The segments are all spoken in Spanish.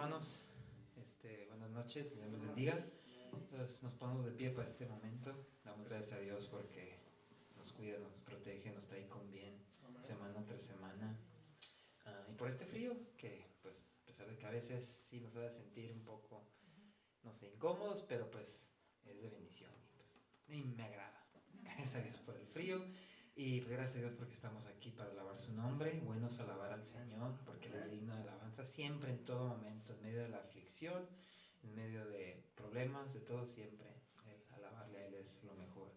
hermanos, buenas noches, Dios les bendiga. Entonces, nos ponemos de pie para este momento. Damos gracias a Dios porque nos cuida, nos protege, nos trae con bien semana tras semana. Y por este frío que, pues, a pesar de que a veces sí nos hace sentir un poco, no sé, incómodos, pero pues es de bendición y me agrada. Gracias a Dios por el frío. Y gracias a Dios porque estamos aquí para alabar su nombre. Bueno es alabar al Señor porque Él es digno de alabanza siempre, en todo momento, en medio de la aflicción, en medio de problemas, de todo siempre. Alabarle a Él es lo mejor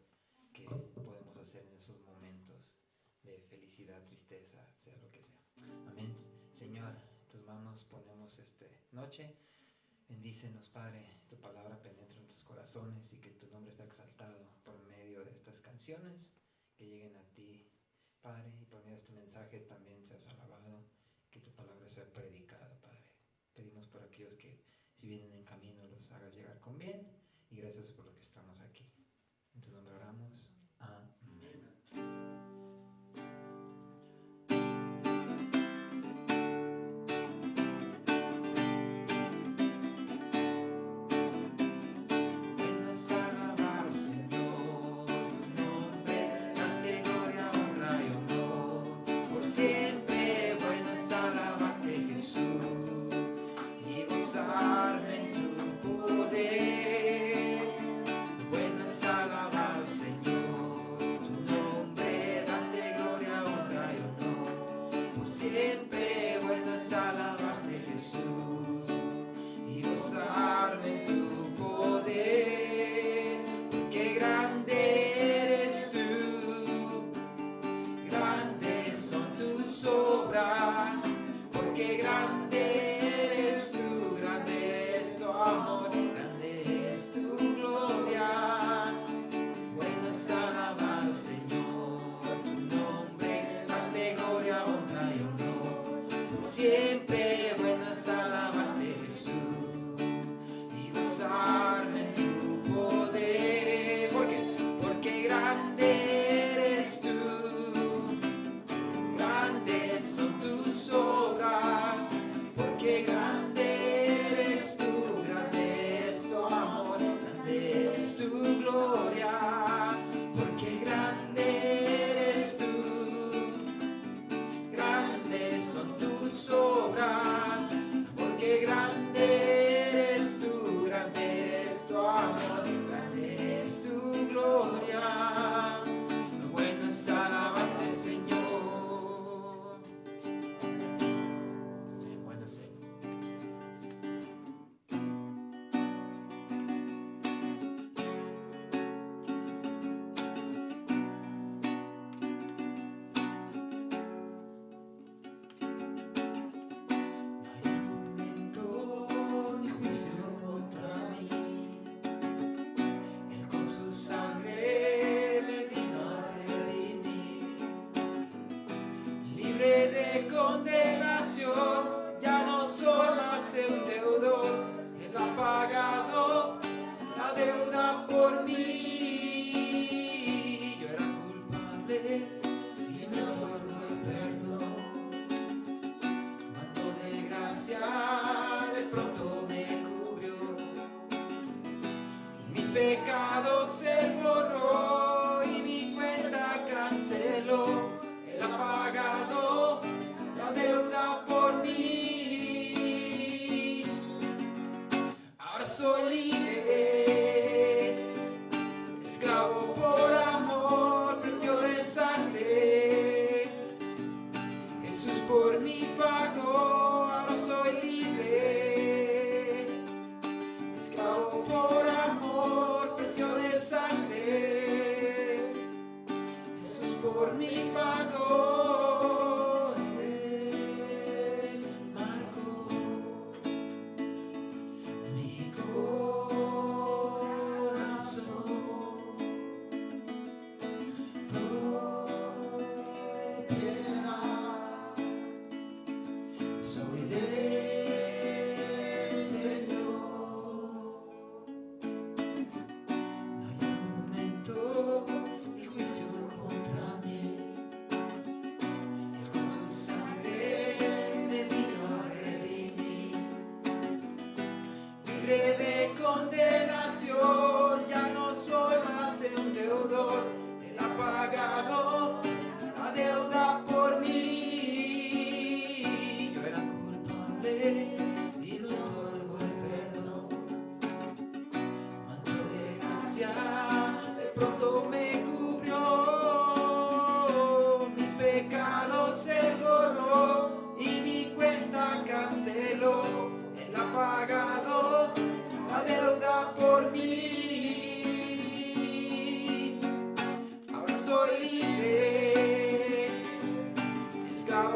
que podemos hacer en esos momentos de felicidad, tristeza, sea lo que sea. Amén. Señor, en tus manos ponemos esta noche. Bendícenos, Padre, tu palabra penetra en nuestros corazones y que tu nombre está exaltado por medio de estas canciones. Que lleguen a ti, Padre, y por medio de este mensaje también seas alabado, que tu palabra sea predicada, Padre. Pedimos por aquellos que si vienen en camino los hagas llegar con bien, y gracias por lo que estamos aquí. En tu nombre oramos. Amén.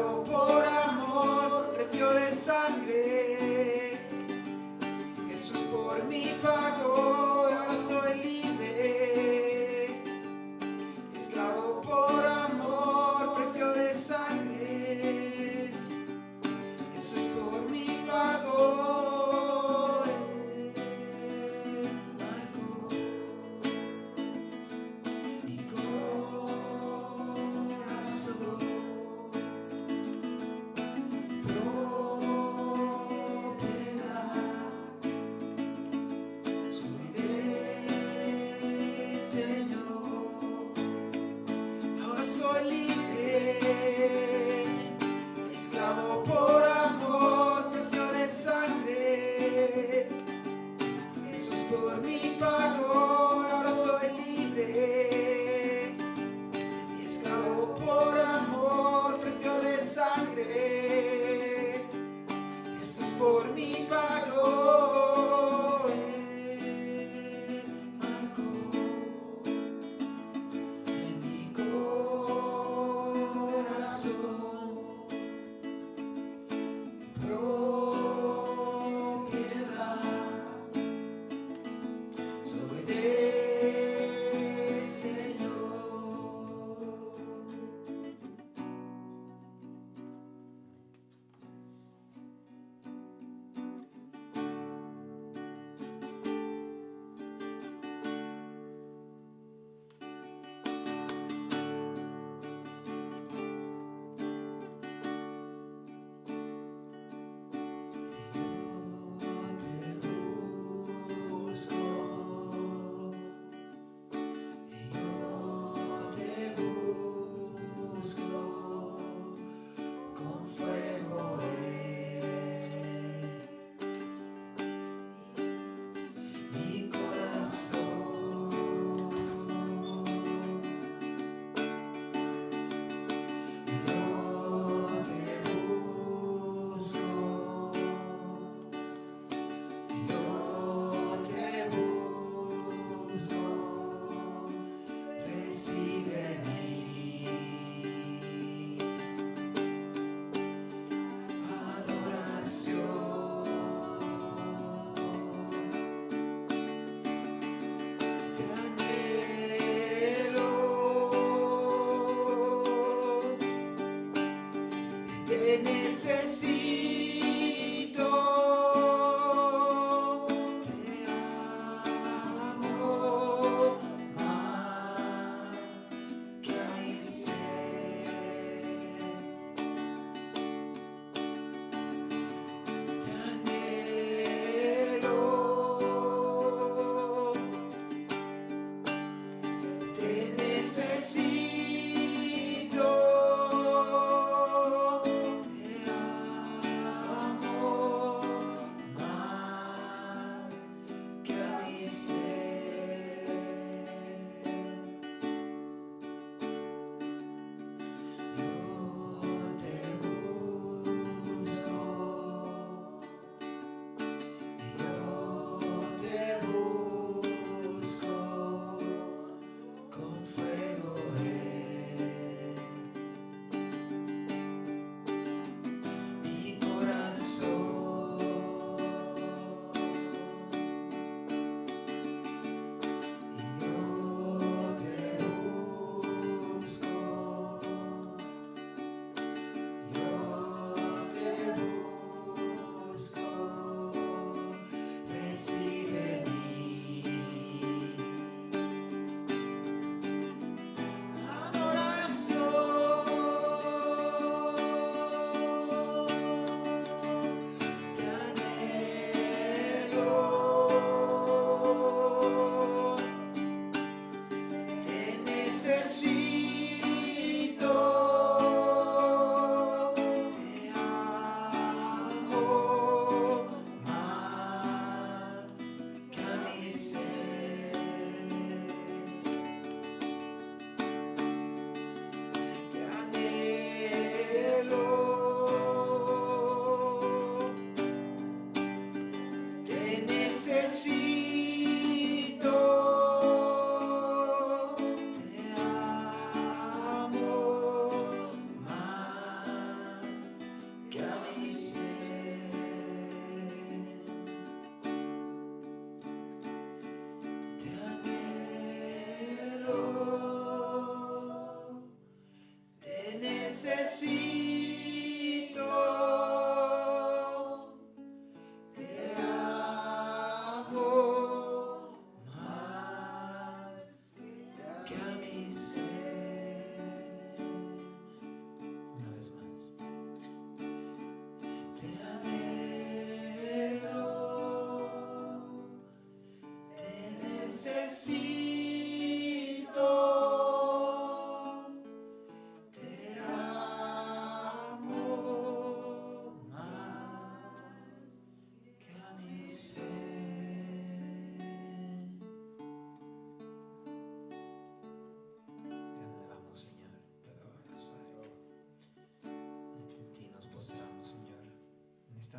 esclavo por amor, precio de sangre. Jesús por mí pagó, ahora soy libre. Esclavo por amor, precio de sangre. Jesús por mí pagó. Marcó mi corazón. Esclavo por amor, precio de sangre. Jesús por mí pagó, ahora soy libre. Esclavo por amor, precio de sangre. Jesús por mí pagó. Marcó en mi corazón. Propiedad, soy del Señor. Te necesito, te amo más que ayer. Te anhelo, te necesito.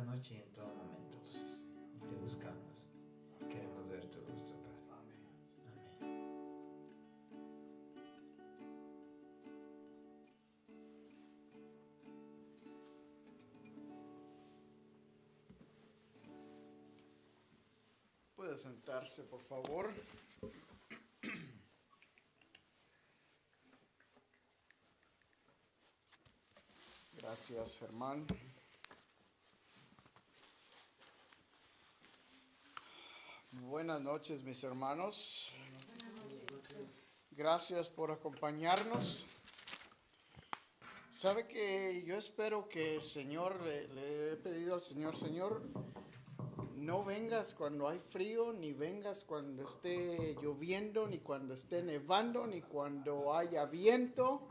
esta noche y en todo momento. Te buscamos. Queremos ver tu rostro, Padre. Amén. Puede sentarse, por favor. Gracias, Germán. Buenas noches, mis hermanos. Gracias por acompañarnos. Sabe que yo espero que el Señor, le he pedido al Señor, Señor, no vengas cuando hay frío, ni vengas cuando esté lloviendo, ni cuando esté nevando, ni cuando haya viento.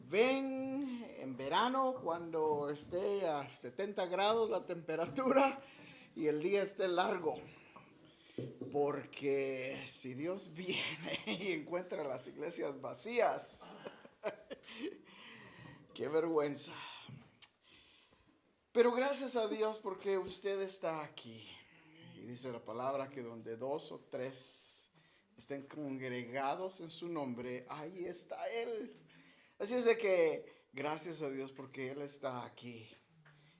Ven en verano cuando esté a 70 grados la temperatura y el día esté largo. Porque si Dios viene y encuentra las iglesias vacías, qué vergüenza. Pero gracias a Dios porque usted está aquí. Y dice la palabra que donde 2 o 3 estén congregados en su nombre, ahí está Él. Así es de que gracias a Dios porque Él está aquí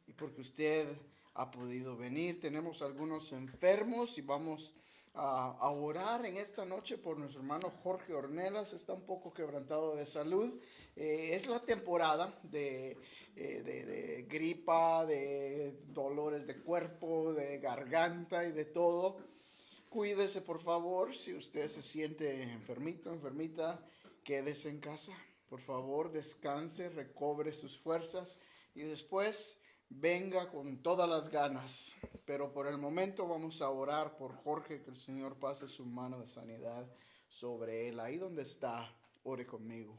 y porque usted ha podido venir. Tenemos algunos enfermos y vamos a orar en esta noche por nuestro hermano Jorge Ornelas. Está un poco quebrantado de salud. Es la temporada de gripa, de dolores de cuerpo, de garganta y de todo. Cuídese, por favor. Si usted se siente enfermito, enfermita, quédese en casa. Por favor, descanse, recobre sus fuerzas y después venga con todas las ganas. Pero por el momento vamos a orar por Jorge, que el Señor pase su mano de sanidad sobre él. Ahí donde está, ore conmigo.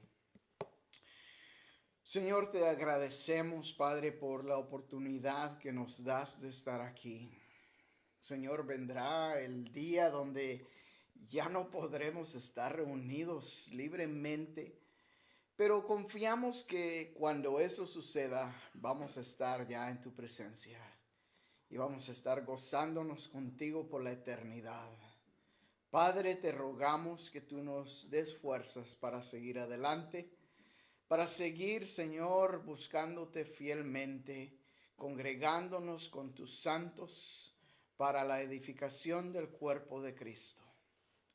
Señor, te agradecemos, Padre, por la oportunidad que nos das de estar aquí. Señor, vendrá el día donde ya no podremos estar reunidos libremente. Pero confiamos que cuando eso suceda, vamos a estar ya en tu presencia y vamos a estar gozándonos contigo por la eternidad. Padre, te rogamos que tú nos des fuerzas para seguir adelante, para seguir, Señor, buscándote fielmente, congregándonos con tus santos para la edificación del cuerpo de Cristo.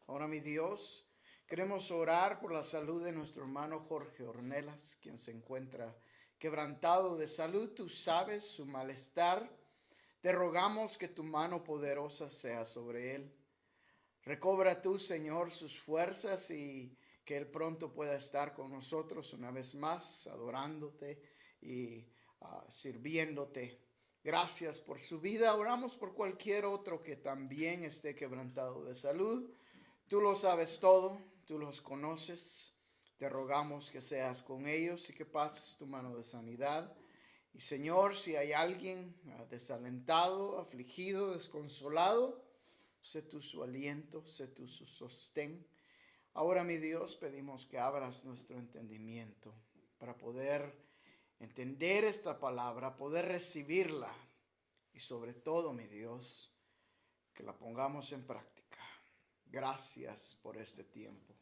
Ahora, mi Dios, queremos orar por la salud de nuestro hermano Jorge Ornelas, quien se encuentra quebrantado de salud. Tú sabes su malestar. Te rogamos que tu mano poderosa sea sobre él. Recobra tú, Señor, sus fuerzas y que él pronto pueda estar con nosotros una vez más, adorándote y sirviéndote. Gracias por su vida. Oramos por cualquier otro que también esté quebrantado de salud. Tú lo sabes todo, tú los conoces. Te rogamos que seas con ellos y que pases tu mano de sanidad. Y Señor, si hay alguien desalentado, afligido, desconsolado, sé tú su aliento, sé tú su sostén. Ahora, mi Dios, pedimos que abras nuestro entendimiento para poder entender esta palabra, poder recibirla y sobre todo, mi Dios, que la pongamos en práctica. Gracias por este tiempo.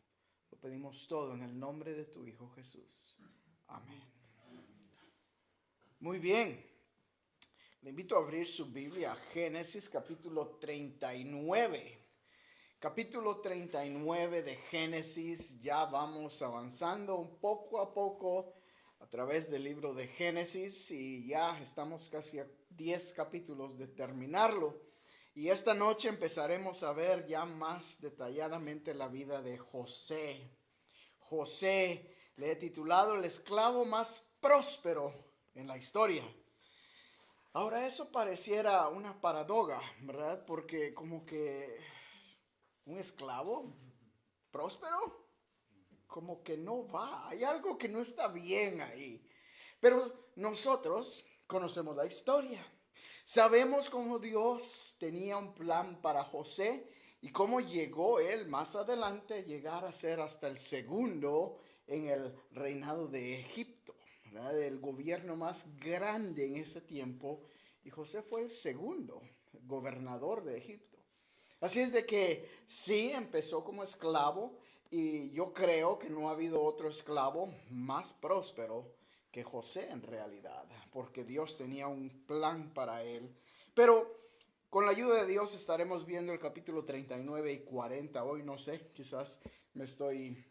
Lo pedimos todo en el nombre de tu Hijo Jesús. Amén. Muy bien. Le invito a abrir su Biblia a Génesis capítulo 39. Capítulo 39 de Génesis. Ya vamos avanzando un poco a poco a través del libro de Génesis y ya estamos casi a 10 capítulos de terminarlo. Y esta noche empezaremos a ver ya más detalladamente la vida de José. José, le he titulado el esclavo más próspero en la historia. Ahora eso pareciera una paradoja, ¿verdad? Porque como que un esclavo próspero, como que no va. Hay algo que no está bien ahí. Pero nosotros conocemos la historia. Sabemos cómo Dios tenía un plan para José y cómo llegó él más adelante a llegar a ser hasta el segundo en el reinado de Egipto, ¿verdad? El gobierno más grande en ese tiempo y José fue el segundo gobernador de Egipto. Así es de que sí empezó como esclavo y yo creo que no ha habido otro esclavo más próspero que José en realidad, porque Dios tenía un plan para él. Pero con la ayuda de Dios estaremos viendo el capítulo 39 y 40. Hoy no sé, quizás me estoy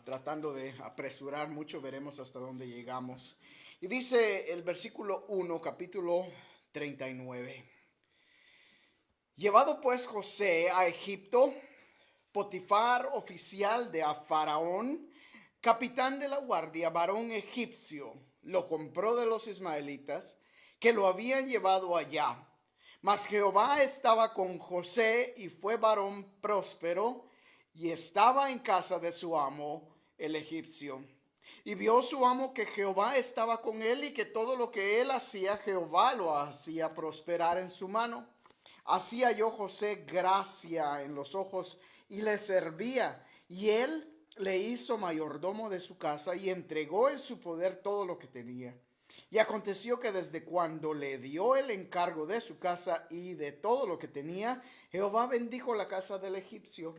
tratando de apresurar mucho, veremos hasta dónde llegamos. Y dice el versículo 1, capítulo 39. Llevado pues José a Egipto, Potifar, oficial de Faraón, capitán de la guardia, varón egipcio, lo compró de los ismaelitas que lo habían llevado allá. Mas Jehová estaba con José y fue varón próspero y estaba en casa de su amo, el egipcio. Y vio su amo que Jehová estaba con él y que todo lo que él hacía, Jehová lo hacía prosperar en su mano. Así halló José gracia en los ojos y le servía, y él le hizo mayordomo de su casa y entregó en su poder todo lo que tenía. Y aconteció que desde cuando le dio el encargo de su casa y de todo lo que tenía, Jehová bendijo la casa del egipcio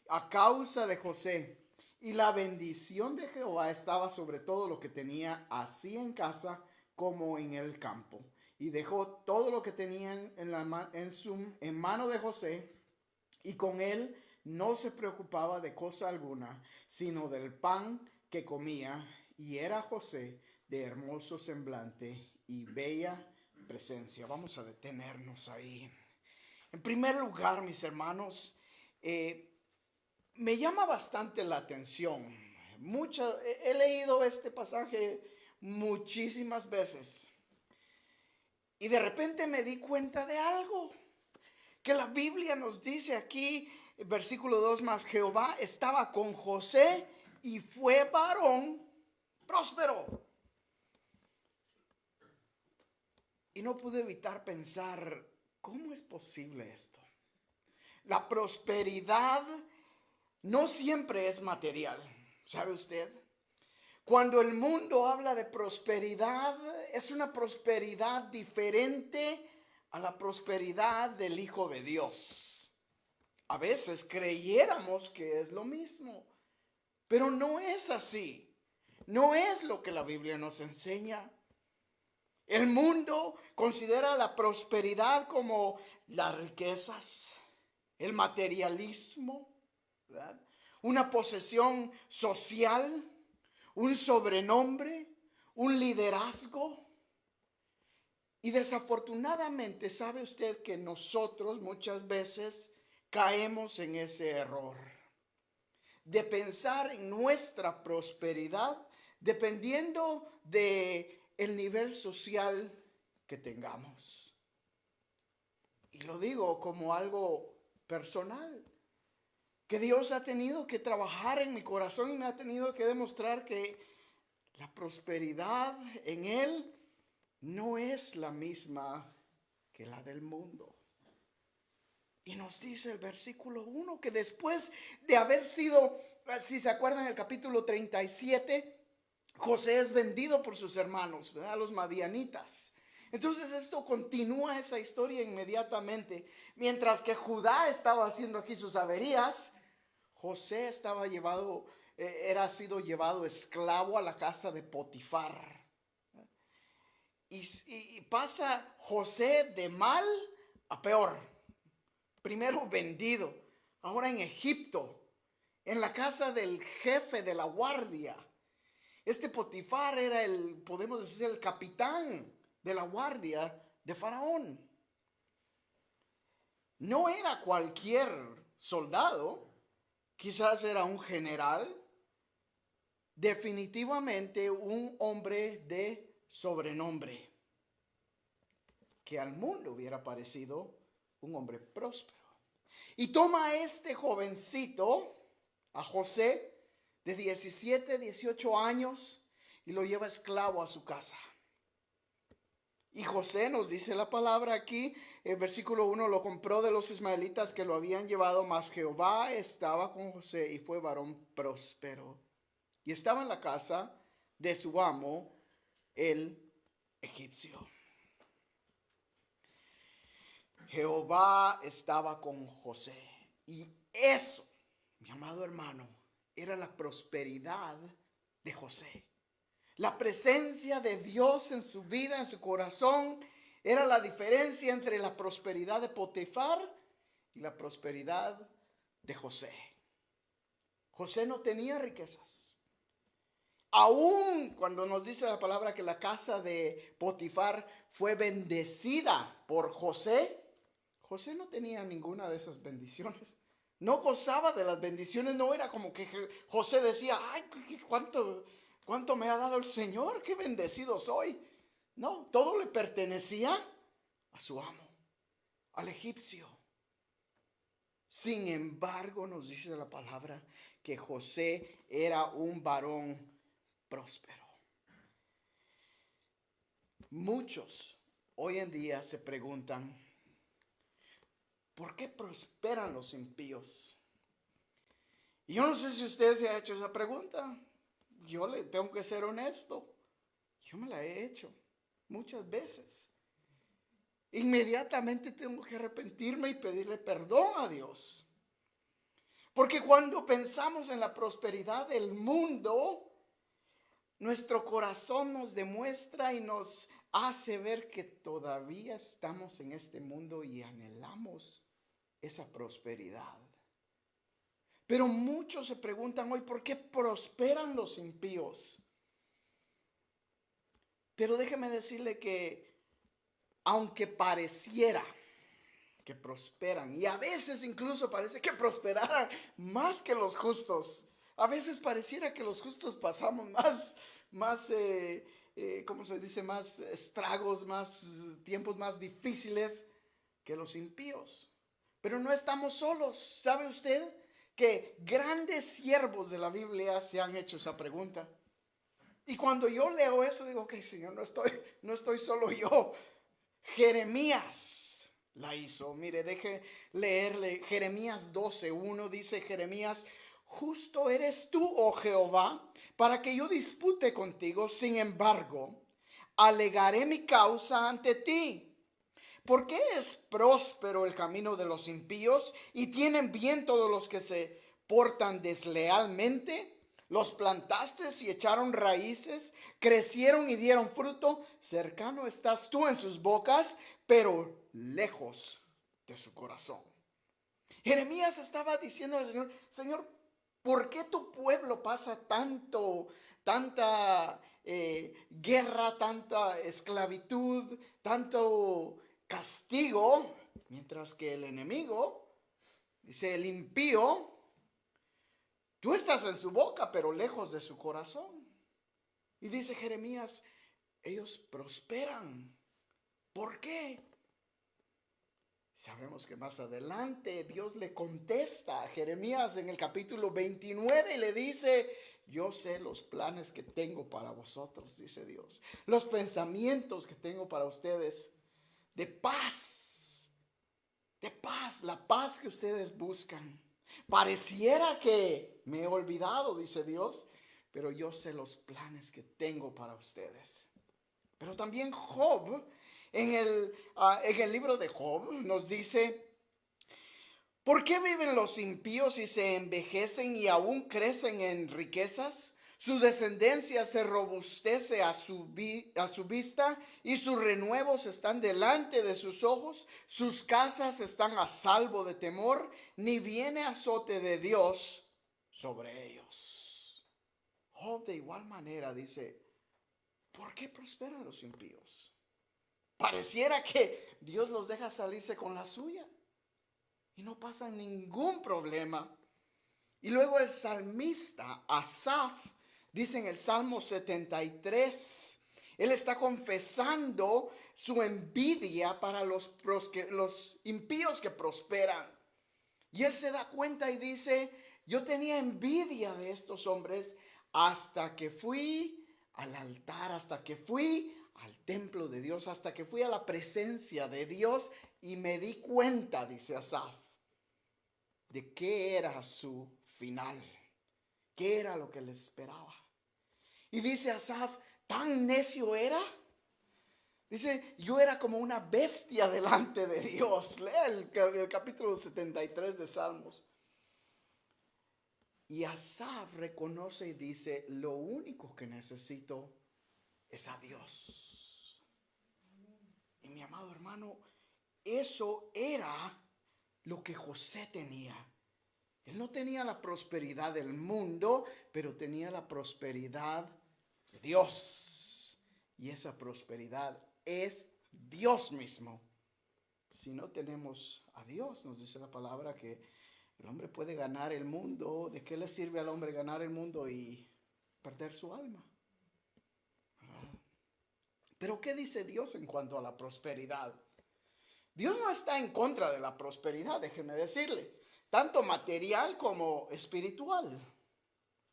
a causa de José. Y la bendición de Jehová estaba sobre todo lo que tenía, así en casa como en el campo. Y dejó todo lo que tenían en mano de José, y con él no se preocupaba de cosa alguna, sino del pan que comía. Y era José de hermoso semblante y bella presencia. Vamos a detenernos ahí. En primer lugar, mis hermanos, me llama bastante la atención. He leído este pasaje muchísimas veces. Y de repente me di cuenta de algo que la Biblia nos dice aquí, versículo 2, más Jehová estaba con José y fue varón próspero. Y no pude evitar pensar, ¿cómo es posible esto? La prosperidad no siempre es material, ¿sabe usted? Cuando el mundo habla de prosperidad, es una prosperidad diferente a la prosperidad del Hijo de Dios. A veces creyéramos que es lo mismo, pero no es así. No es lo que la Biblia nos enseña. El mundo considera la prosperidad como las riquezas, el materialismo, ¿verdad? Una posesión social, un sobrenombre, un liderazgo. Y desafortunadamente, ¿sabe usted que nosotros muchas veces caemos en ese error de pensar en nuestra prosperidad dependiendo de el nivel social que tengamos? Y lo digo como algo personal, que Dios ha tenido que trabajar en mi corazón y me ha tenido que demostrar que la prosperidad en Él no es la misma que la del mundo. Y nos dice el versículo 1 que después de haber sido, si se acuerdan, el capítulo 37, José es vendido por sus hermanos, ¿verdad? Los madianitas. Entonces esto continúa esa historia inmediatamente. Mientras que Judá estaba haciendo aquí sus averías, José era sido llevado esclavo a la casa de Potifar. Y pasa José de mal a peor. Primero vendido, ahora en Egipto, en la casa del jefe de la guardia. Este Potifar era podemos decir, el capitán de la guardia de Faraón. No era cualquier soldado, quizás era un general, definitivamente un hombre de sobrenombre, que al mundo hubiera parecido un hombre próspero. Y toma a este jovencito, a José, de 17, 18 años, y lo lleva esclavo a su casa. Y José, nos dice la palabra aquí, el versículo 1, lo compró de los ismaelitas que lo habían llevado, mas Jehová estaba con José y fue varón próspero. Y estaba en la casa de su amo, el egipcio. Jehová estaba con José. Y eso, mi amado hermano, era la prosperidad de José. La presencia de Dios en su vida, en su corazón, era la diferencia entre la prosperidad de Potifar y la prosperidad de José. José no tenía riquezas. Aún cuando nos dice la palabra que la casa de Potifar fue bendecida por José, José no tenía ninguna de esas bendiciones. No gozaba de las bendiciones. No era como que José decía, ay, cuánto me ha dado el Señor, qué bendecido soy. No, todo le pertenecía a su amo, al egipcio. Sin embargo, nos dice la palabra que José era un varón próspero. Muchos hoy en día se preguntan, ¿por qué prosperan los impíos? Y yo no sé si usted se ha hecho esa pregunta. Yo le tengo que ser honesto. Yo me la he hecho muchas veces. Inmediatamente tengo que arrepentirme y pedirle perdón a Dios. Porque cuando pensamos en la prosperidad del mundo, nuestro corazón nos demuestra y nos hace ver que todavía estamos en este mundo y anhelamos esa prosperidad. Pero muchos se preguntan hoy, ¿por qué prosperan los impíos? Pero déjeme decirle que aunque pareciera que prosperan, y a veces incluso parece que prosperaran más que los justos, a veces pareciera que los justos pasamos ¿cómo se dice? Más estragos, más tiempos más difíciles que los impíos. Pero no estamos solos. ¿Sabe usted que grandes siervos de la Biblia se han hecho esa pregunta? Y cuando yo leo eso digo, ok, Señor, no estoy solo yo. Jeremías la hizo. Mire, deje leerle Jeremías 12:1. Dice Jeremías: justo eres tú, oh Jehová, para que yo dispute contigo. Sin embargo, alegaré mi causa ante ti. ¿Por qué es próspero el camino de los impíos y tienen bien todos los que se portan deslealmente? Los plantaste y echaron raíces, crecieron y dieron fruto. Cercano estás tú en sus bocas, pero lejos de su corazón. Jeremías estaba diciendo al Señor: Señor, ¿por qué tu pueblo pasa tanta guerra, tanta esclavitud, tanto castigo, mientras que el enemigo, dice el impío, tú estás en su boca, pero lejos de su corazón? Y dice Jeremías, ellos prosperan. ¿Por qué? Sabemos que más adelante Dios le contesta a Jeremías en el capítulo 29 y le dice: yo sé los planes que tengo para vosotros, dice Dios, los pensamientos que tengo para ustedes, de paz, la paz que ustedes buscan. Pareciera que me he olvidado, dice Dios, pero yo sé los planes que tengo para ustedes. Pero también Job, en el libro de Job, nos dice: ¿por qué viven los impíos y se envejecen y aún crecen en riquezas? Su descendencia se robustece a su vista y sus renuevos están delante de sus ojos. Sus casas están a salvo de temor, ni viene azote de Dios sobre ellos. Job de igual manera dice: ¿por qué prosperan los impíos? Pareciera que Dios los deja salirse con la suya y no pasa ningún problema. Y luego el salmista Asaf dice en el Salmo 73, él está confesando su envidia para los impíos que prosperan. Y él se da cuenta y dice: yo tenía envidia de estos hombres hasta que fui al altar, hasta que fui al templo de Dios, hasta que fui a la presencia de Dios y me di cuenta, dice Asaf, de qué era su final, qué era lo que les esperaba. Y dice Asaf: tan necio era, Dice, yo era como una bestia delante de Dios. Lea el capítulo 73 de Salmos. Y Asaf reconoce y dice, lo único que necesito es a Dios. Y mi amado hermano, eso era lo que José tenía. Él no tenía la prosperidad del mundo, pero tenía la prosperidad de Dios. Y esa prosperidad es Dios mismo. Si no tenemos a Dios, nos dice la palabra que el hombre puede ganar el mundo. ¿De qué le sirve al hombre ganar el mundo y perder su alma? Pero ¿qué dice Dios en cuanto a la prosperidad? Dios no está en contra de la prosperidad, déjeme decirle, tanto material como espiritual.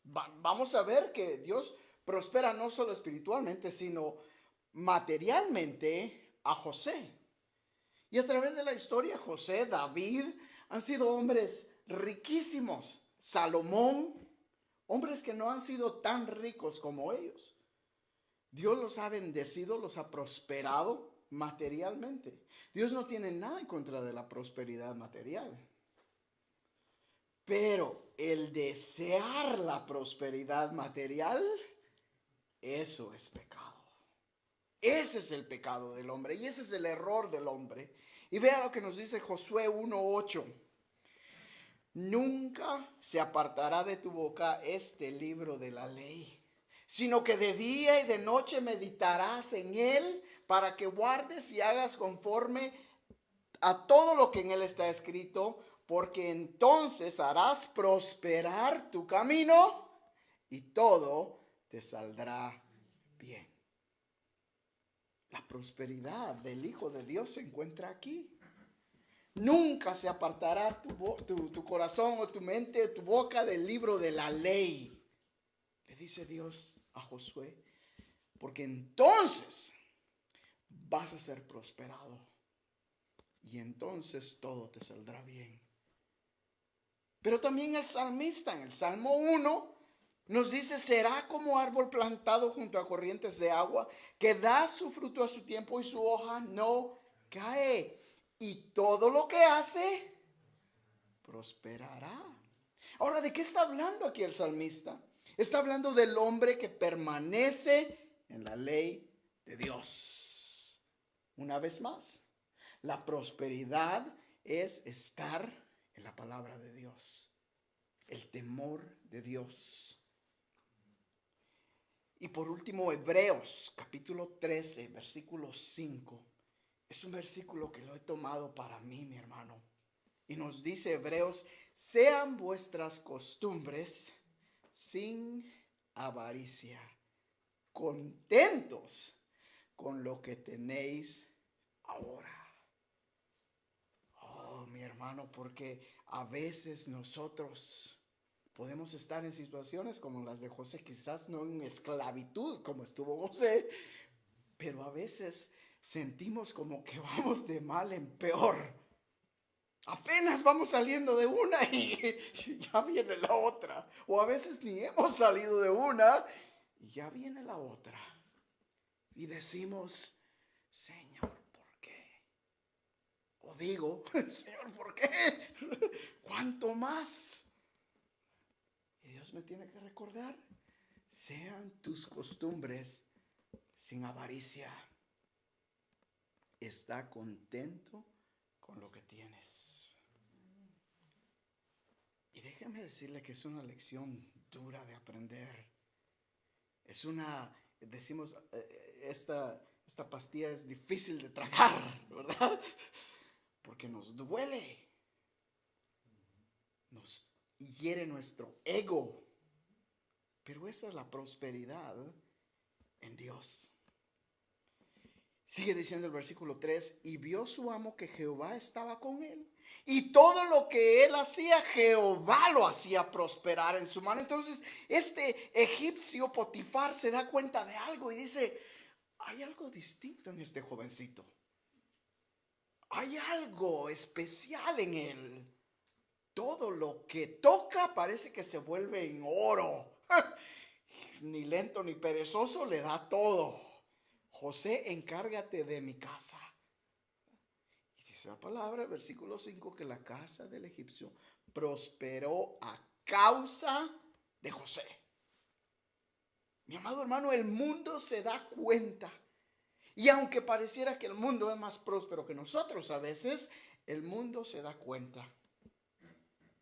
Vamos a ver que Dios prospera no solo espiritualmente, sino materialmente a José. Y a través de la historia, José, David, han sido hombres riquísimos. Salomón, hombres que no han sido tan ricos como ellos. Dios los ha bendecido, los ha prosperado materialmente. Dios no tiene nada en contra de la prosperidad material. Pero el desear la prosperidad material, eso es pecado. Ese es el pecado del hombre y ese es el error del hombre. Y vea lo que nos dice Josué 1:8. Nunca se apartará de tu boca este libro de la ley, sino que de día y de noche meditarás en él para que guardes y hagas conforme a todo lo que en él está escrito, porque entonces harás prosperar tu camino y todo te saldrá bien. La prosperidad del Hijo de Dios se encuentra aquí. Nunca se apartará tu corazón o tu mente, tu boca del libro de la ley. Le dice Dios a Josué, porque entonces vas a ser prosperado y entonces todo te saldrá bien. Pero también el salmista en el Salmo 1 nos dice, será como árbol plantado junto a corrientes de agua, que da su fruto a su tiempo y su hoja no cae. Y todo lo que hace, prosperará. Ahora, ¿de qué está hablando aquí el salmista? Está hablando del hombre que permanece en la ley de Dios. Una vez más, la prosperidad es estar en la palabra de Dios. El temor de Dios. Y por último, Hebreos capítulo 13, versículo 5. Es un versículo que lo he tomado para mí, mi hermano. Y nos dice Hebreos, sean vuestras costumbres sin avaricia, contentos con lo que tenéis ahora. Oh, mi hermano, porque a veces nosotros podemos estar en situaciones como las de José, quizás no en esclavitud como estuvo José, pero a veces sentimos como que vamos de mal en peor. Apenas vamos saliendo de una y ya viene la otra. O a veces ni hemos salido de una y ya viene la otra. Y decimos, Señor, ¿por qué? O digo, Señor, ¿por qué? ¿Cuánto más? Y Dios me tiene que recordar, sean tus costumbres sin avaricia. Está contento con lo que tienes. Y déjeme decirle que es una lección dura de aprender. Es decimos, esta pastilla es difícil de tragar, ¿verdad? Porque nos duele. Nos hiere nuestro ego. Pero esa es la prosperidad en Dios. Sigue diciendo el versículo 3, y vio su amo que Jehová estaba con él, y todo lo que él hacía, Jehová lo hacía prosperar en su mano. Entonces este egipcio Potifar se da cuenta de algo y dice, hay algo distinto en este jovencito. Hay algo especial en él. Todo lo que toca parece que se vuelve en oro. Ni lento ni perezoso le da todo. José, encárgate de mi casa. Y dice la palabra, versículo 5, que la casa del egipcio prosperó a causa de José. Mi amado hermano, el mundo se da cuenta. Y aunque pareciera que el mundo es más próspero que nosotros a veces, el mundo se da cuenta.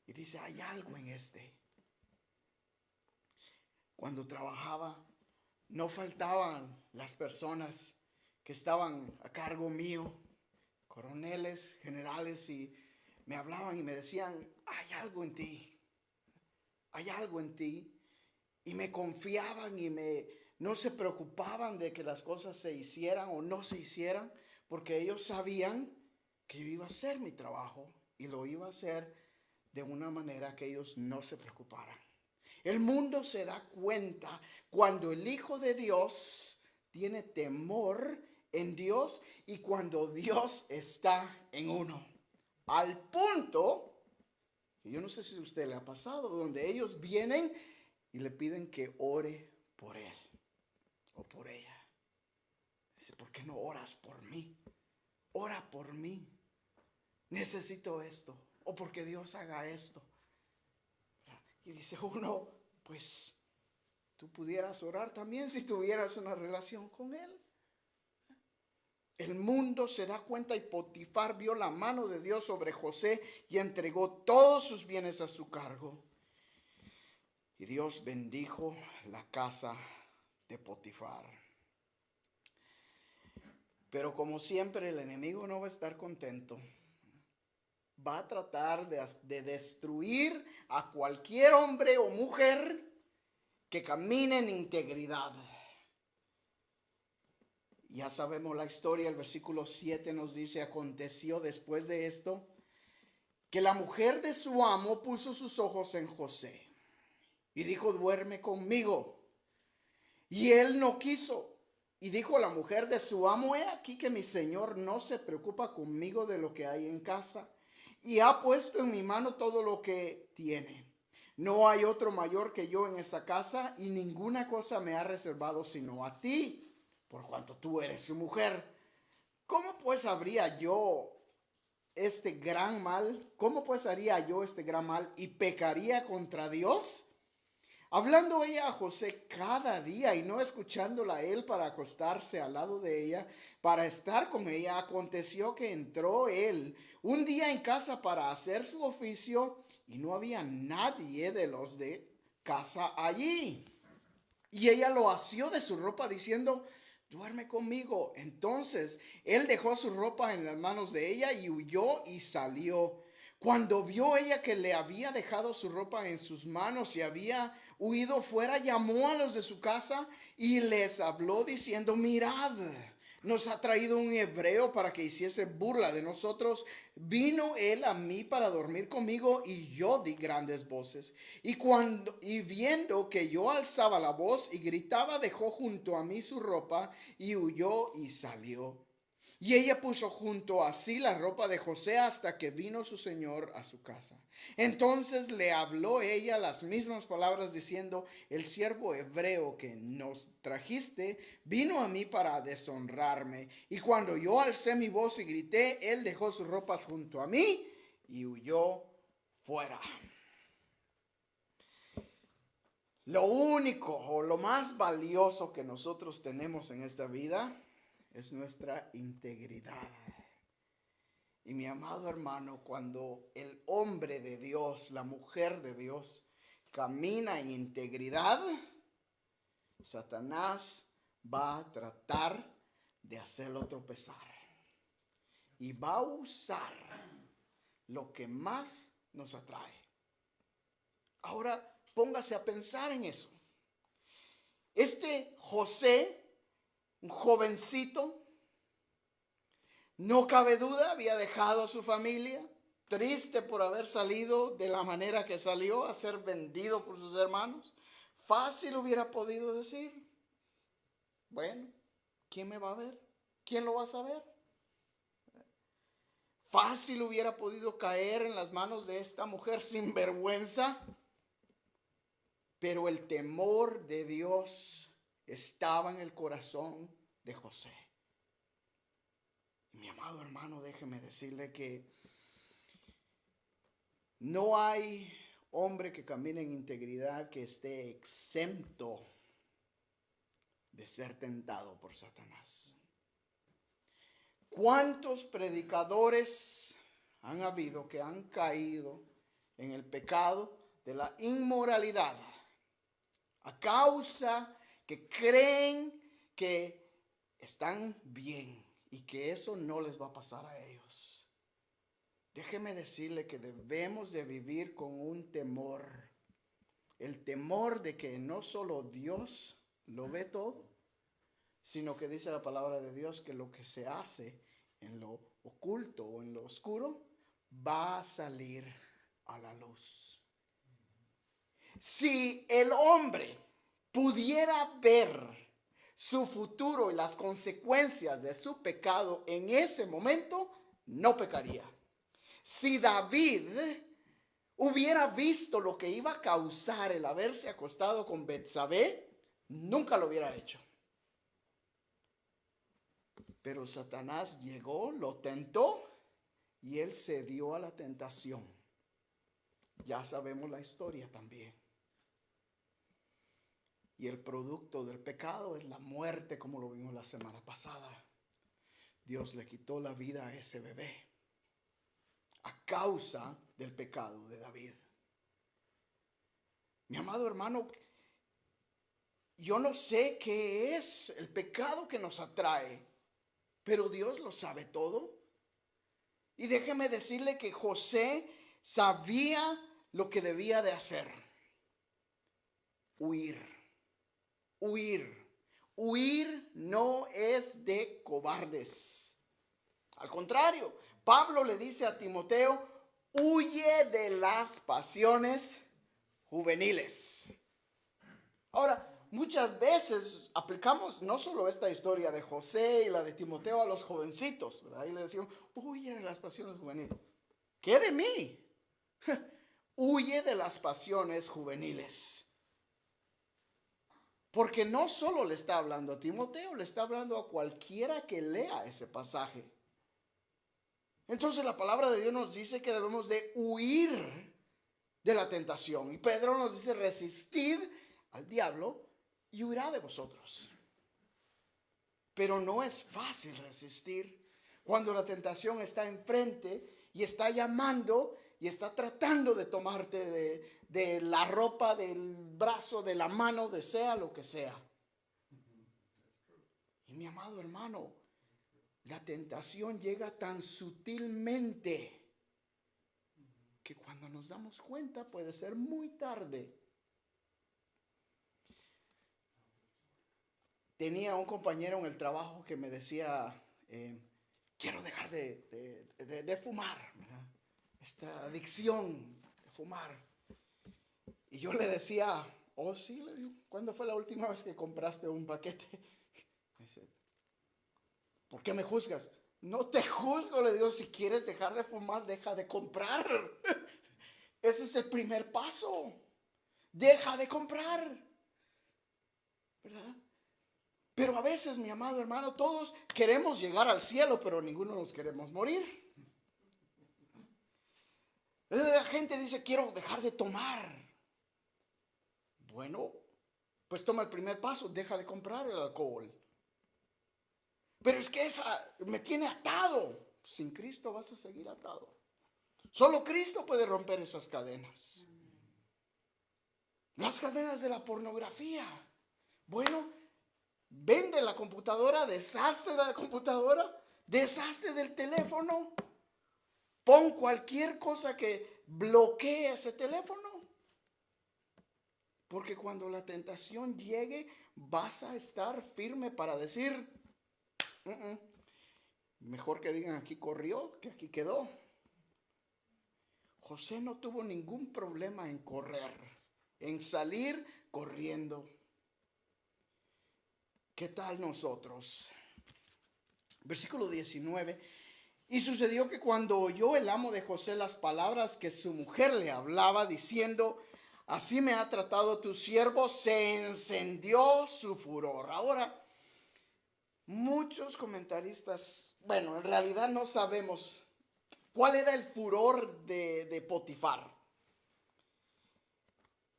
Y dice, hay algo en este. Cuando trabajaba, no faltaban las personas que estaban a cargo mío, coroneles, generales, y me hablaban y me decían, hay algo en ti, hay algo en ti. Y me confiaban y no se preocupaban de que las cosas se hicieran o no se hicieran, porque ellos sabían que yo iba a hacer mi trabajo y lo iba a hacer de una manera que ellos no se preocuparan. El mundo se da cuenta cuando el Hijo de Dios tiene temor en Dios y cuando Dios está en uno. Al punto, que yo no sé si a usted le ha pasado, donde ellos vienen y le piden que ore por él o por ella. Dice, ¿por qué no oras por mí? Ora por mí. Necesito esto. O porque Dios haga esto. Y dice uno, pues tú pudieras orar también si tuvieras una relación con él. El mundo se da cuenta y Potifar vio la mano de Dios sobre José y entregó todos sus bienes a su cargo. Y Dios bendijo la casa de Potifar. Pero como siempre, el enemigo no va a estar contento. Va a tratar de destruir a cualquier hombre o mujer que camine en integridad. Ya sabemos la historia, el versículo 7 nos dice, aconteció después de esto, que la mujer de su amo puso sus ojos en José y dijo, duerme conmigo. Y él no quiso. Y dijo a la mujer de su amo, he aquí que mi señor no se preocupa conmigo de lo que hay en casa, y ha puesto en mi mano todo lo que tiene. No hay otro mayor que yo en esa casa, y ninguna cosa me ha reservado sino a ti, por cuanto tú eres su mujer. ¿Cómo pues habría yo este gran mal? ¿Cómo pues haría yo este gran mal y pecaría contra Dios? Hablando ella a José cada día y no escuchándola a él para acostarse al lado de ella, para estar con ella, aconteció que entró él un día en casa para hacer su oficio y no había nadie de los de casa allí. Y ella lo asió de su ropa diciendo, duerme conmigo. Entonces él dejó su ropa en las manos de ella y huyó y salió. Cuando vio ella que le había dejado su ropa en sus manos y había huido fuera, llamó a los de su casa y les habló diciendo, mirad, nos ha traído un hebreo para que hiciese burla de nosotros. Vino él a mí para dormir conmigo y yo di grandes voces. Y viendo que yo alzaba la voz y gritaba, dejó junto a mí su ropa y huyó y salió. Y ella puso junto a sí la ropa de José hasta que vino su señor a su casa. Entonces le habló ella las mismas palabras diciendo, el siervo hebreo que nos trajiste vino a mí para deshonrarme. Y cuando yo alcé mi voz y grité, él dejó sus ropas junto a mí y huyó fuera. Lo único o lo más valioso que nosotros tenemos en esta vida es nuestra integridad. Y mi amado hermano, cuando el hombre de Dios, la mujer de Dios, camina en integridad, Satanás va a tratar de hacerlo tropezar. Y va a usar lo que más nos atrae. Ahora póngase a pensar en eso. Este José, un jovencito, no cabe duda, había dejado a su familia, triste por haber salido de la manera que salió, a ser vendido por sus hermanos. Fácil hubiera podido decir, bueno, ¿quién me va a ver? ¿Quién lo va a saber? Fácil hubiera podido caer en las manos de esta mujer sin vergüenza, pero el temor de Dios estaba en el corazón de José. Mi amado hermano, déjeme decirle que no hay hombre que camine en integridad que esté exento de ser tentado por Satanás. ¿Cuántos predicadores han habido que han caído en el pecado de la inmoralidad a causa que creen que están bien y que eso no les va a pasar a ellos? Déjeme decirle que debemos de vivir con un temor. El temor de que no solo Dios lo ve todo, sino que dice la palabra de Dios que lo que se hace en lo oculto o en lo oscuro va a salir a la luz. Si el hombre pudiera ver su futuro y las consecuencias de su pecado en ese momento, no pecaría. Si David hubiera visto lo que iba a causar el haberse acostado con Betsabé, nunca lo hubiera hecho. Pero Satanás llegó, lo tentó y él cedió a la tentación. Ya sabemos la historia también. Y el producto del pecado es la muerte, como lo vimos la semana pasada. Dios le quitó la vida a ese bebé a causa del pecado de David. Mi amado hermano, yo no sé qué es el pecado que nos atrae, pero Dios lo sabe todo. Y déjeme decirle que José sabía lo que debía de hacer. Huir. Huir no es de cobardes. Al contrario, Pablo le dice a Timoteo, huye de las pasiones juveniles. Ahora, muchas veces aplicamos no solo esta historia de José y la de Timoteo a los jovencitos, ¿verdad? Y le decimos, huye de las pasiones juveniles. ¿Qué de mí? Huye de las pasiones juveniles. Porque no solo le está hablando a Timoteo, le está hablando a cualquiera que lea ese pasaje. Entonces la palabra de Dios nos dice que debemos de huir de la tentación. Y Pedro nos dice, resistid al diablo y huirá de vosotros. Pero no es fácil resistir cuando la tentación está enfrente y está llamando y está tratando de tomarte de la ropa, del brazo, de la mano, de sea lo que sea. Y mi amado hermano, la tentación llega tan sutilmente que cuando nos damos cuenta puede ser muy tarde. Tenía un compañero en el trabajo que me decía, quiero dejar de fumar, ¿verdad? Esta adicción de fumar. Y yo le decía, oh sí, le digo, ¿cuándo fue la última vez que compraste un paquete? Me dice, ¿por qué me juzgas? No te juzgo, le digo, si quieres dejar de fumar, deja de comprar. Ese es el primer paso. Deja de comprar, ¿verdad? Pero a veces, mi amado hermano, todos queremos llegar al cielo, pero ninguno nos queremos morir. La gente dice, quiero dejar de tomar. Bueno, pues toma el primer paso, deja de comprar el alcohol. Pero es que esa me tiene atado. Sin Cristo vas a seguir atado. Solo Cristo puede romper esas cadenas. Las cadenas de la pornografía. Bueno, vende la computadora, deshazte de la computadora, deshazte del teléfono. Pon cualquier cosa que bloquee ese teléfono. Porque cuando la tentación llegue, vas a estar firme para decir, mejor que digan aquí corrió que aquí quedó. José no tuvo ningún problema en correr, en salir corriendo. ¿Qué tal nosotros? Versículo 19. Y sucedió que cuando oyó el amo de José las palabras que su mujer le hablaba, diciendo, así me ha tratado tu siervo, se encendió su furor. Ahora, muchos comentaristas, bueno, en realidad no sabemos cuál era el furor de Potifar.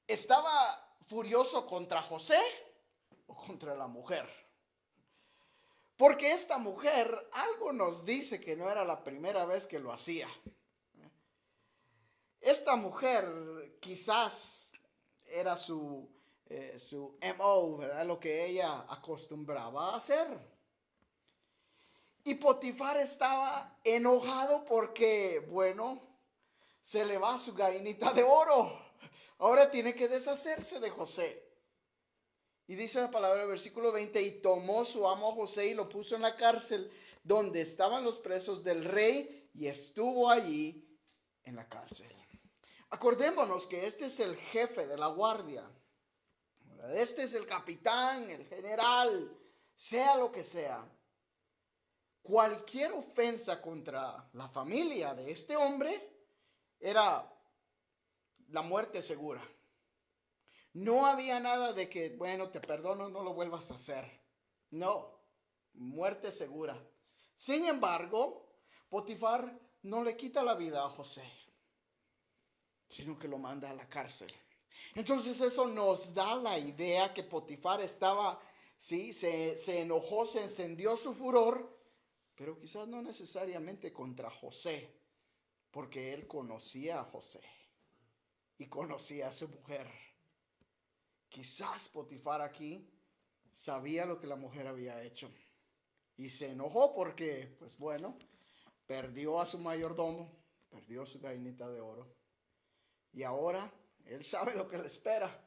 ¿Estaba furioso contra José o contra la mujer? Porque esta mujer, algo nos dice que no era la primera vez que lo hacía. Esta mujer quizás era su MO, ¿verdad? Lo que ella acostumbraba a hacer. Y Potifar estaba enojado porque, bueno, se le va su gallinita de oro. Ahora tiene que deshacerse de José. Y dice la palabra del versículo 20, y tomó su amo a José y lo puso en la cárcel donde estaban los presos del rey y estuvo allí en la cárcel. Acordémonos que este es el jefe de la guardia. Este es el capitán, el general, sea lo que sea. Cualquier ofensa contra la familia de este hombre era la muerte segura. No había nada de que, bueno, te perdono, no lo vuelvas a hacer. No, muerte segura. Sin embargo, Potifar no le quita la vida a José, sino que lo manda a la cárcel. Entonces eso nos da la idea que Potifar estaba, sí, se enojó, se encendió su furor, pero quizás no necesariamente contra José, porque él conocía a José y conocía a su mujer. Quizás Potifar aquí sabía lo que la mujer había hecho y se enojó porque, pues bueno, perdió a su mayordomo, perdió su gallinita de oro y ahora él sabe lo que le espera.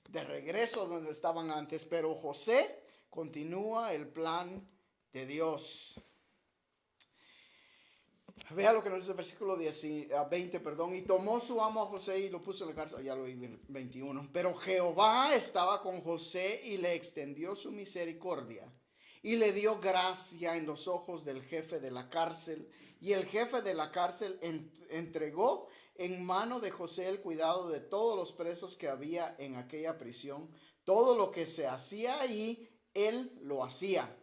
De regreso donde estaban antes, pero José continúa el plan de Dios. Vea lo que nos dice el versículo 20, y tomó su amo a José y lo puso en la cárcel, ya lo vi, 21. Pero Jehová estaba con José y le extendió su misericordia y le dio gracia en los ojos del jefe de la cárcel. Y el jefe de la cárcel entregó en mano de José el cuidado de todos los presos que había en aquella prisión. Todo lo que se hacía ahí, él lo hacía.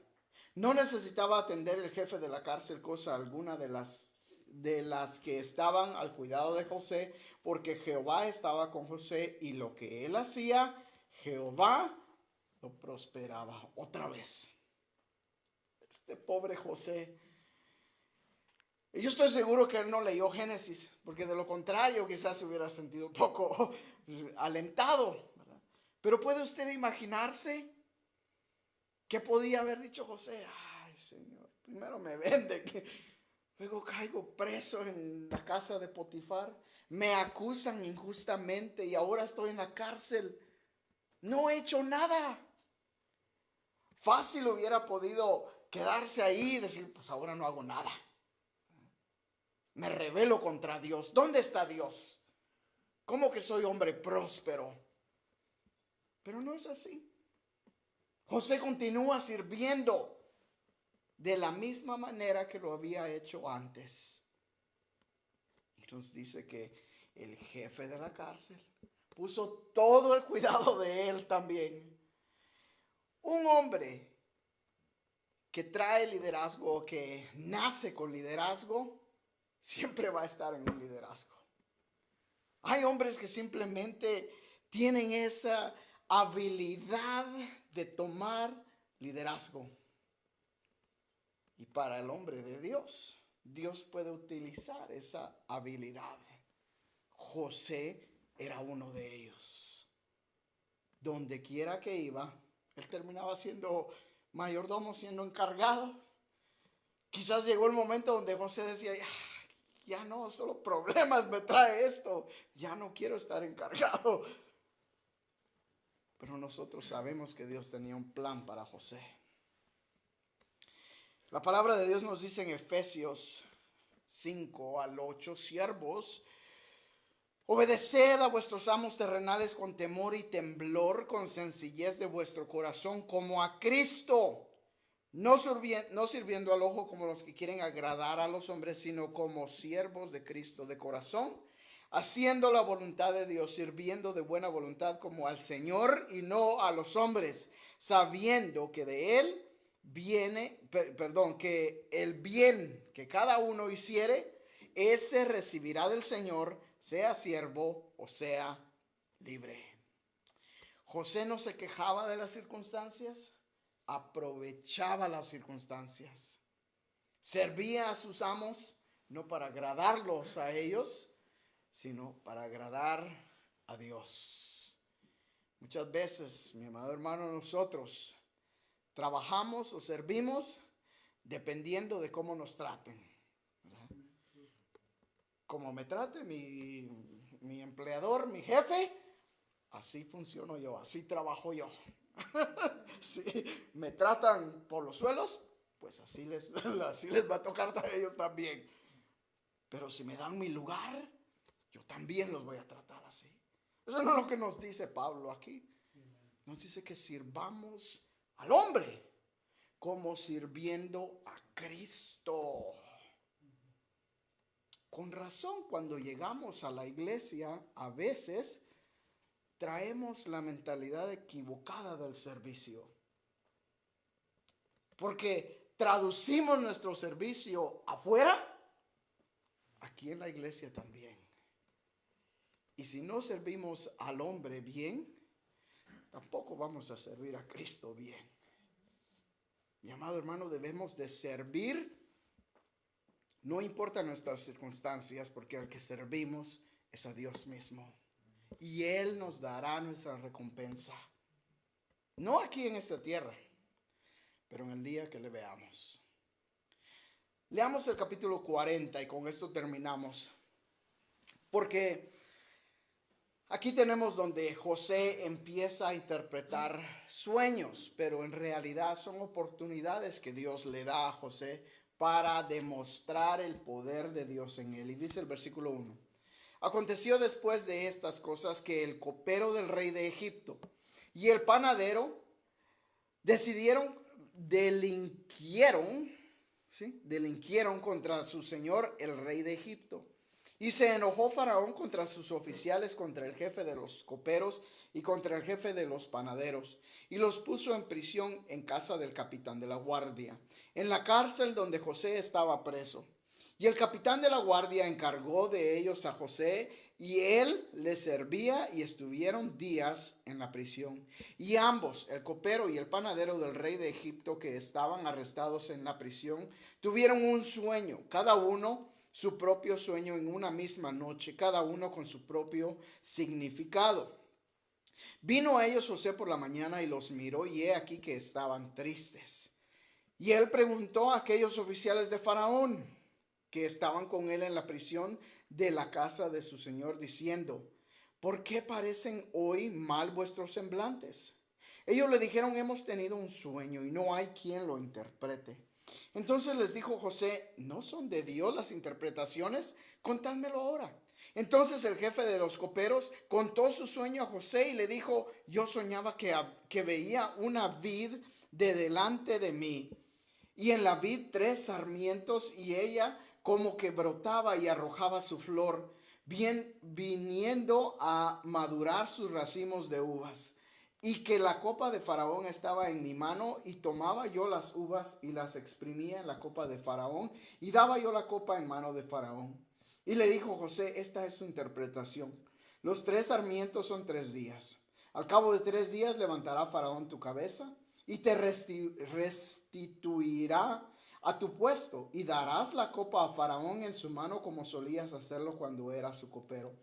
No necesitaba atender el jefe de la cárcel cosa alguna de las que estaban al cuidado de José, porque Jehová estaba con José y lo que él hacía, Jehová lo prosperaba. Otra vez, este pobre José. Yo estoy seguro que él no leyó Génesis, porque de lo contrario quizás se hubiera sentido un poco alentado, ¿verdad? Pero ¿puede usted imaginarse qué podía haber dicho José? Ay, Señor, primero me vende, luego caigo preso en la casa de Potifar, me acusan injustamente y ahora estoy en la cárcel. No he hecho nada. Fácil hubiera podido quedarse ahí y decir, pues ahora no hago nada. Me rebelo contra Dios. ¿Dónde está Dios? ¿Cómo que soy hombre próspero? Pero no es así. José continúa sirviendo de la misma manera que lo había hecho antes. Entonces dice que el jefe de la cárcel puso todo el cuidado de él también. Un hombre que trae liderazgo, que nace con liderazgo, siempre va a estar en un liderazgo. Hay hombres que simplemente tienen esa habilidad de tomar liderazgo. Y para el hombre de Dios, Dios puede utilizar esa habilidad. José era uno de ellos. Donde quiera que iba, él terminaba siendo mayordomo, siendo encargado. Quizás llegó el momento donde José decía, ya no, solo problemas me trae esto, ya no quiero estar encargado. Pero nosotros sabemos que Dios tenía un plan para José. La palabra de Dios nos dice en Efesios 5-8, siervos, obedeced a vuestros amos terrenales con temor y temblor, con sencillez de vuestro corazón, como a Cristo, no sirviendo al ojo como los que quieren agradar a los hombres, sino como siervos de Cristo de corazón, haciendo la voluntad de Dios, sirviendo de buena voluntad como al Señor y no a los hombres, sabiendo que de Él que el bien que cada uno hiciere, ese recibirá del Señor, sea siervo o sea libre. José no se quejaba de las circunstancias, aprovechaba las circunstancias. Servía a sus amos no para agradarlos a ellos, sino para agradar a Dios. Muchas veces, mi amado hermano, nosotros trabajamos o servimos dependiendo de cómo nos traten, ¿verdad? Como me trate mi empleador, mi jefe, así funciono yo, así trabajo yo. Si me tratan por los suelos, pues así les va a tocar a ellos también. Pero si me dan mi lugar, yo también los voy a tratar así. Eso no es lo que nos dice Pablo aquí. Nos dice que sirvamos al hombre como sirviendo a Cristo. Con razón, cuando llegamos a la iglesia, a veces traemos la mentalidad equivocada del servicio. Porque traducimos nuestro servicio afuera, aquí en la iglesia también. Y si no servimos al hombre bien, tampoco vamos a servir a Cristo bien. Mi amado hermano, debemos de servir, no importa nuestras circunstancias, porque al que servimos es a Dios mismo. Y Él nos dará nuestra recompensa. No aquí en esta tierra, pero en el día que le veamos. Leamos el capítulo 40 y con esto terminamos. Porque aquí tenemos donde José empieza a interpretar sueños, pero en realidad son oportunidades que Dios le da a José para demostrar el poder de Dios en él. Y dice el versículo 1. Aconteció después de estas cosas que el copero del rey de Egipto y el panadero delinquieron contra su señor el rey de Egipto. Y se enojó Faraón contra sus oficiales, contra el jefe de los coperos y contra el jefe de los panaderos, y los puso en prisión en casa del capitán de la guardia, en la cárcel donde José estaba preso. Y el capitán de la guardia encargó de ellos a José, y él les servía, y estuvieron días en la prisión. Y ambos, el copero y el panadero del rey de Egipto, que estaban arrestados en la prisión, tuvieron un sueño, cada uno su propio sueño en una misma noche, cada uno con su propio significado. Vino a ellos José por la mañana y los miró, y he aquí que estaban tristes. Y él preguntó a aquellos oficiales de Faraón que estaban con él en la prisión de la casa de su señor, diciendo: ¿por qué parecen hoy mal vuestros semblantes? Ellos le dijeron: hemos tenido un sueño y no hay quien lo interprete. Entonces les dijo José: ¿no son de Dios las interpretaciones? Contádmelo ahora. Entonces el jefe de los coperos contó su sueño a José y le dijo: yo soñaba que veía una vid de delante de mí, y en la vid 3 sarmientos, y ella como que brotaba y arrojaba su flor, bien viniendo a madurar sus racimos de uvas. Y que la copa de Faraón estaba en mi mano, y tomaba yo las uvas y las exprimía en la copa de Faraón, y daba yo la copa en mano de Faraón. Y le dijo José: esta es su interpretación. Los 3 sarmientos son 3 días. Al cabo de 3 días levantará Faraón tu cabeza y te restituirá a tu puesto, y darás la copa a Faraón en su mano, como solías hacerlo cuando eras su copero.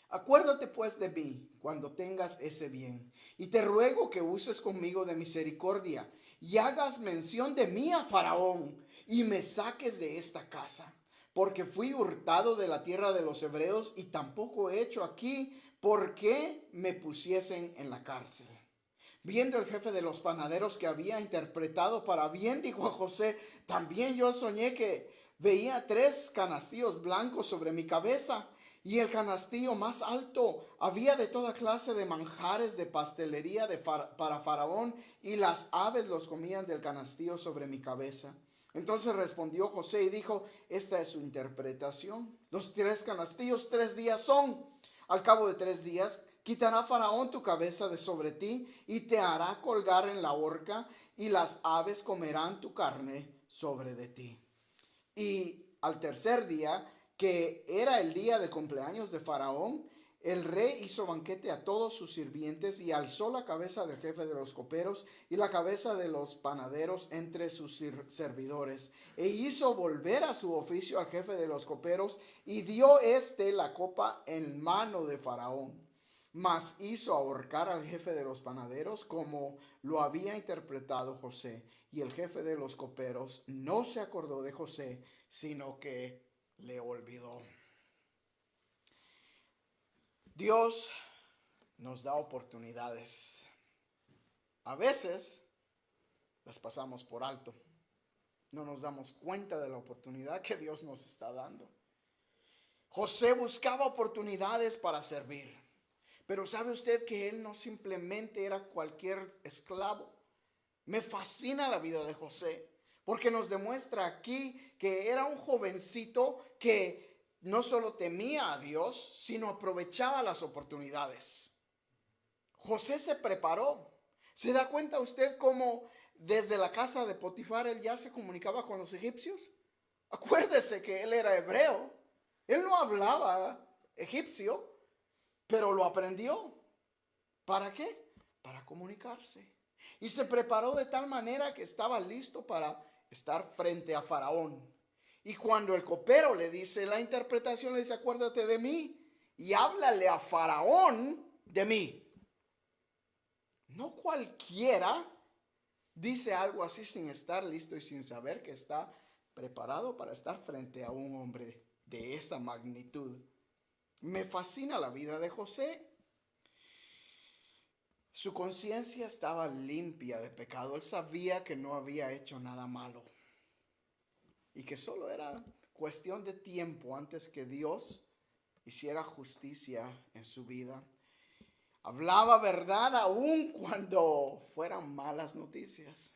Acuérdate pues de mí cuando tengas ese bien, y te ruego que uses conmigo de misericordia, y hagas mención de mí a Faraón, y me saques de esta casa, porque fui hurtado de la tierra de los hebreos, y tampoco he hecho aquí porque me pusiesen en la cárcel. Viendo el jefe de los panaderos que había interpretado para bien, dijo a José: también yo soñé que veía 3 canastillos blancos sobre mi cabeza, y el canastillo más alto había de toda clase de manjares de pastelería para Faraón, y las aves los comían del canastillo sobre mi cabeza. Entonces respondió José y dijo: esta es su interpretación. Los 3 canastillos 3 días son. Al cabo de 3 días Quitará Faraón tu cabeza de sobre ti y te hará colgar en la horca, y las aves comerán tu carne sobre de ti. Y al tercer día, que era el día de cumpleaños de Faraón, el rey hizo banquete a todos sus sirvientes y alzó la cabeza del jefe de los coperos y la cabeza de los panaderos entre sus servidores. E hizo volver a su oficio al jefe de los coperos y dio la copa en mano de Faraón. Mas hizo ahorcar al jefe de los panaderos como lo había interpretado José. Y el jefe de los coperos no se acordó de José, sino que le olvidó. Dios nos da oportunidades. A veces las pasamos por alto. No nos damos cuenta de la oportunidad que Dios nos está dando. José buscaba oportunidades para servir. Pero ¿sabe usted que él no simplemente era cualquier esclavo? Me fascina la vida de José, porque nos demuestra aquí que era un jovencito que no solo temía a Dios, sino aprovechaba las oportunidades. José se preparó. ¿Se da cuenta usted cómo desde la casa de Potifar él ya se comunicaba con los egipcios? Acuérdese que él era hebreo. Él no hablaba egipcio, pero lo aprendió. ¿Para qué? Para comunicarse. Y se preparó de tal manera que estaba listo para estar frente a Faraón. Y cuando el copero le dice la interpretación, le dice: acuérdate de mí y háblale a Faraón de mí. No cualquiera dice algo así sin estar listo y sin saber que está preparado para estar frente a un hombre de esa magnitud. Me fascina la vida de José. Su conciencia estaba limpia de pecado. Él sabía que no había hecho nada malo y que solo era cuestión de tiempo antes que Dios hiciera justicia en su vida. Hablaba verdad aun cuando fueran malas noticias.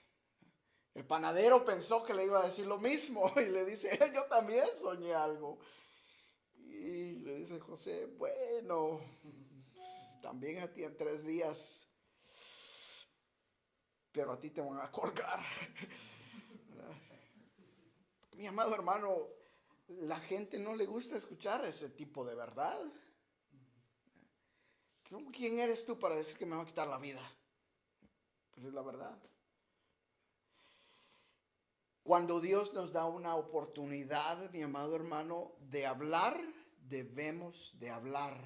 El panadero pensó que le iba a decir lo mismo y le dice: yo también soñé algo. Y le dice José: bueno, también a ti en 3 días, pero a ti te van a colgar. Mi amado hermano, la gente no le gusta escuchar ese tipo de verdad. ¿Quién eres tú para decir que me va a quitar la vida? Pues es la verdad. Cuando Dios nos da una oportunidad, mi amado hermano, de hablar, debemos de hablar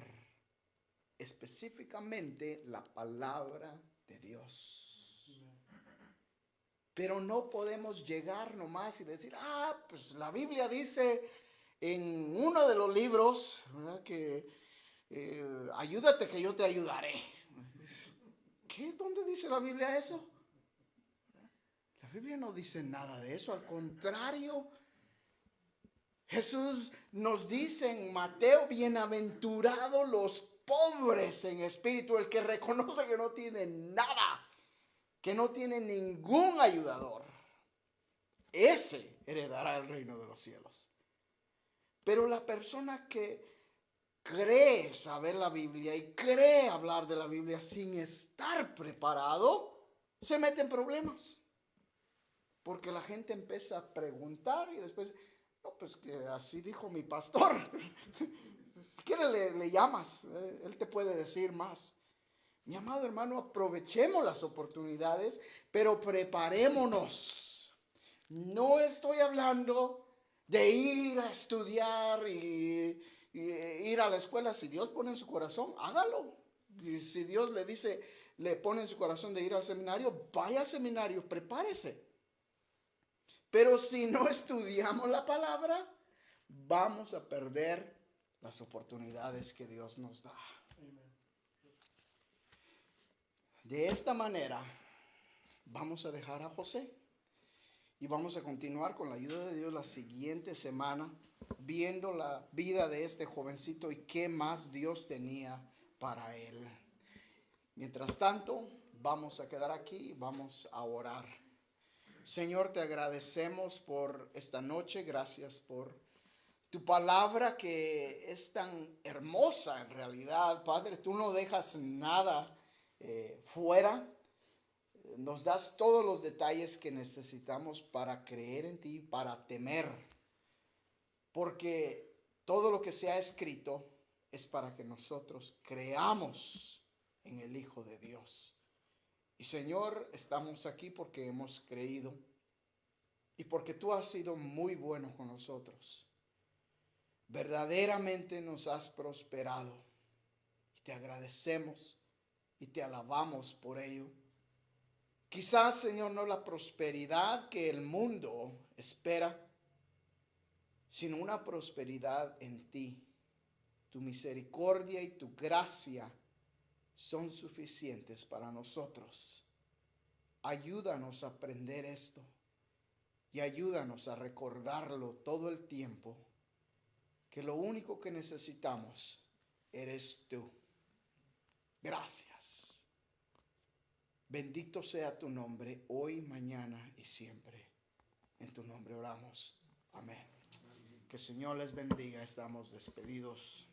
específicamente la palabra de Dios. Pero no podemos llegar nomás y decir: pues la Biblia dice en uno de los libros, ¿verdad?, que ayúdate que yo te ayudaré. ¿Qué? ¿Dónde dice la Biblia eso? La Biblia no dice nada de eso, al contrario. Jesús nos dice en Mateo: bienaventurados los pobres en espíritu, el que reconoce que no tiene nada, que no tiene ningún ayudador. Ese heredará el reino de los cielos. Pero la persona que cree saber la Biblia y cree hablar de la Biblia sin estar preparado, se mete en problemas. Porque la gente empieza a preguntar y después: no, pues que así dijo mi pastor. Si quieres le llamas, él te puede decir más. Mi amado hermano, aprovechemos las oportunidades, pero preparémonos. No estoy hablando de ir a estudiar y ir a la escuela. Si Dios pone en su corazón, hágalo. Y si Dios le dice, le pone en su corazón de ir al seminario, vaya al seminario, prepárese. Pero si no estudiamos la palabra, vamos a perder las oportunidades que Dios nos da. De esta manera, vamos a dejar a José y vamos a continuar con la ayuda de Dios la siguiente semana, viendo la vida de este jovencito y qué más Dios tenía para él. Mientras tanto, vamos a quedar aquí y vamos a orar. Señor, te agradecemos por esta noche, gracias por Tu palabra que es tan hermosa en realidad, Padre, tú no dejas nada fuera. Nos das todos los detalles que necesitamos para creer en ti, para temer. Porque todo lo que se ha escrito es para que nosotros creamos en el Hijo de Dios. Y Señor, estamos aquí porque hemos creído y porque tú has sido muy bueno con nosotros. Verdaderamente nos has prosperado y te agradecemos y te alabamos por ello. Quizás, Señor, no la prosperidad que el mundo espera, sino una prosperidad en ti. Tu misericordia y tu gracia son suficientes para nosotros. Ayúdanos a aprender esto y ayúdanos a recordarlo todo el tiempo, que lo único que necesitamos eres tú. Gracias. Bendito sea tu nombre hoy, mañana y siempre. En tu nombre oramos. Amén. Que el Señor les bendiga. Estamos despedidos.